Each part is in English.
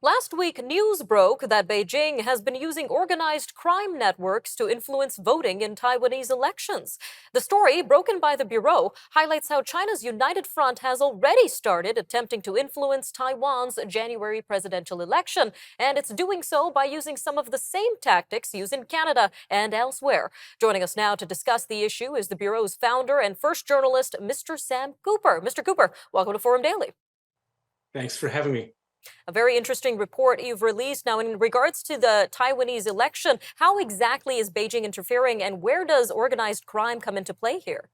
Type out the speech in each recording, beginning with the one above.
Last week, news broke that Beijing has been using organized crime networks to influence voting in Taiwanese elections. The story, broken by the Bureau, highlights how China's United Front has already started attempting to influence Taiwan's January presidential election, and it's doing so by using some of the same tactics used in Canada and elsewhere. Joining us now to discuss the issue is the Bureau's founder and first journalist, Mr. Sam Cooper. Mr. Cooper, welcome to Forum Daily. Thanks for having me. A very interesting report you've released. Now, in regards to the Taiwanese election, how exactly is Beijing interfering and where does organized crime come into play here?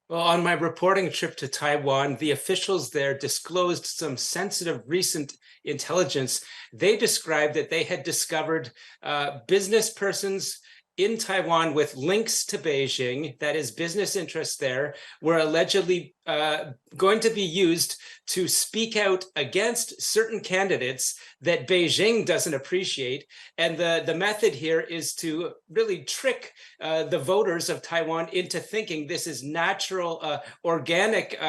Well, on my reporting trip to Taiwan, the officials there disclosed some sensitive recent intelligence. They described that they had discovered business persons in Taiwan with links to Beijing, that is, business interests there, were allegedly going to be used to speak out against certain candidates that Beijing doesn't appreciate. And the method here is to really trick the voters of Taiwan into thinking this is natural, organic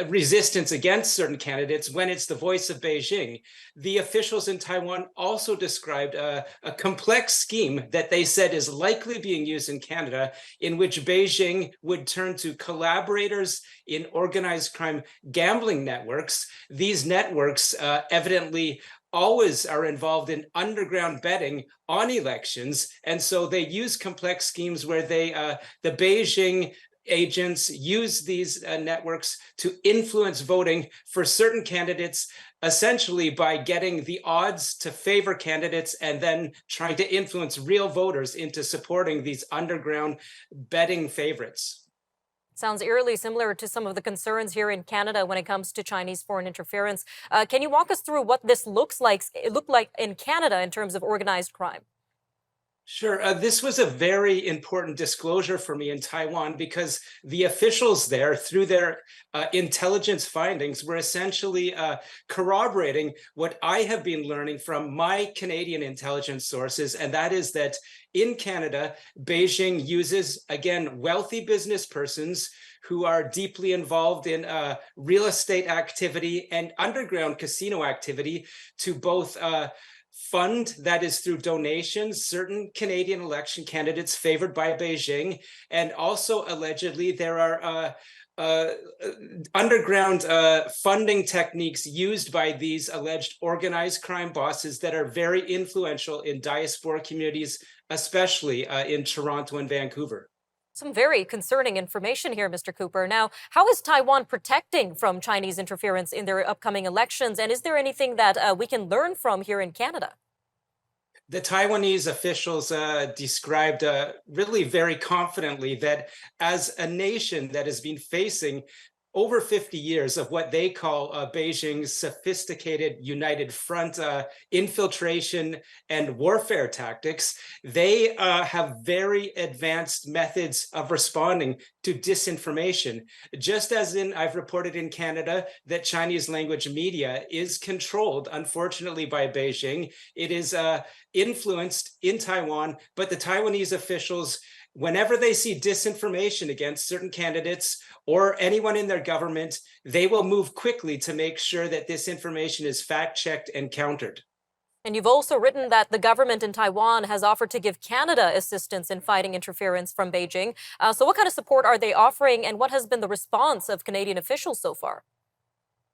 resistance against certain candidates when it's the voice of Beijing. The officials in Taiwan also described a complex scheme that they said is likely being used in Canada, in which Beijing would turn to collaborators in organized crime gambling networks. These networks evidently always are involved in underground betting on elections. And so they use complex schemes where the Beijing agents use these networks to influence voting for certain candidates, essentially by getting the odds to favor candidates and then trying to influence real voters into supporting these underground betting favorites. Sounds eerily similar to some of the concerns here in Canada when it comes to Chinese foreign interference. Can you walk us through what this looked like in Canada in terms of organized crime? Sure. This was a very important disclosure for me in Taiwan because the officials there, through their intelligence findings, were essentially corroborating what I have been learning from my Canadian intelligence sources, and that is that in Canada, Beijing uses, again, wealthy business persons who are deeply involved in real estate activity and underground casino activity to both fund, that is through donations, certain Canadian election candidates favored by Beijing. And also allegedly there are underground funding techniques used by these alleged organized crime bosses that are very influential in diaspora communities, especially in Toronto and Vancouver. Some very concerning information here, Mr. Cooper. Now, how is Taiwan protecting from Chinese interference in their upcoming elections? And is there anything that we can learn from here in Canada? The Taiwanese officials described really very confidently that as a nation that has been facing over 50 years of what they call Beijing's sophisticated United Front infiltration and warfare tactics, they have very advanced methods of responding to disinformation. Just as I've reported in Canada that Chinese language media is controlled, unfortunately, by Beijing. It is influenced in Taiwan, but the Taiwanese officials, whenever they see disinformation against certain candidates or anyone in their government, they will move quickly to make sure that this information is fact-checked and countered. And you've also written that the government in Taiwan has offered to give Canada assistance in fighting interference from Beijing. So what kind of support are they offering, and what has been the response of Canadian officials so far?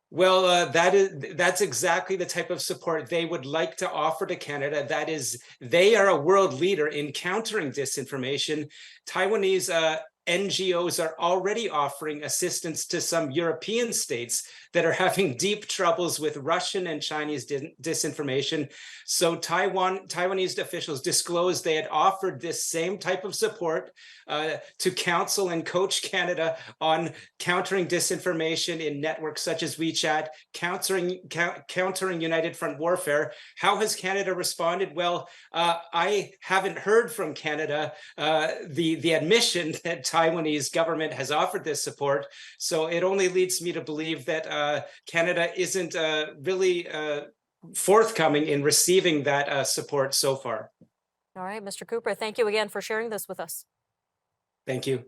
Well, that's exactly the type of support they would like to offer to Canada. That is, they are a world leader in countering disinformation. Taiwanese NGOs are already offering assistance to some European states that are having deep troubles with Russian and Chinese disinformation. So Taiwanese officials disclosed they had offered this same type of support to counsel and coach Canada on countering disinformation in networks such as WeChat, countering United Front warfare. How has Canada responded? Well, I haven't heard from Canada the admission that Taiwanese government has offered this support. So it only leads me to believe that Canada isn't really forthcoming in receiving that support so far. All right, Mr. Cooper, thank you again for sharing this with us. Thank you.